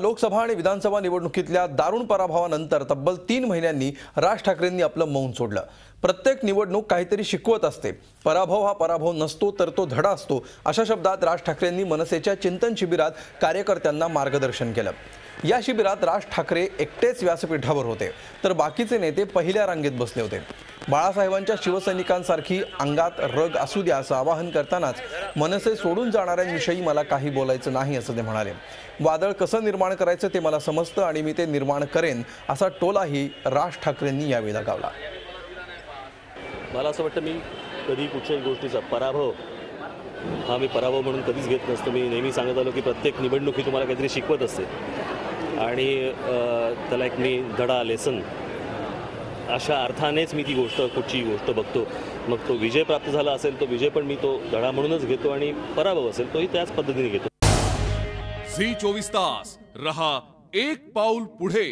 लोकसभा आणि विधानसभा निवडणुकीतल्या दारुण पराभवानंतर तब्बल 3 महिन्यांनी राज ठाकरेंनी आपलं मौन सोडलं। प्रत्येक निवडणूक काहीतरी शिकवत असते। पराभव हा पराभव नसतो तर तो धडा असतो, अशा शब्दात राज ठाकरेंनी मनसेच्या चिंतन शिबिरात कार्यकर्त्यांना मार्गदर्शन केलं। या शिबिरात राज ठाकरे एकटेच व्यासपीठावर होते, तर बाकीचे नेते पहिल्या रांगेत बसले होते। बाळासाहेबांच्या शिवसैनिकांसारखी अंगात रग असू द्या असं आवाहन करतानाच मनसे सोडून जाणाऱ्यांविषयी मला काही बोलायचं नाही असं ते म्हणाले। वादळ कसं निर्माण करायचं ते मला समजतं आणि मी ते निर्माण करेन असा टोलाही राज ठाकरेंनी यावेळी लगावला। मला असं वाटतं मी कधी कुठल्याही गोष्टीचा पराभव हा मी पराभव म्हणून कधीच घेत नसतो। मी नेहमी सांगत आलो की प्रत्येक निवडणुकी तुम्हाला काहीतरी शिकवत असते आणि त्याला एक मी धडा लेसन अशा अर्थानेच मी ती कुठची गोष्ट बघतो। मग तो विजय प्राप्त झाला असेल तो विजय पण मी तो धडा म्हणूनच घेतो आणि पराभव असेल तोही त्याच पद्धतीने घेतो। झी 24 तास रहा एक पाऊल पुढे।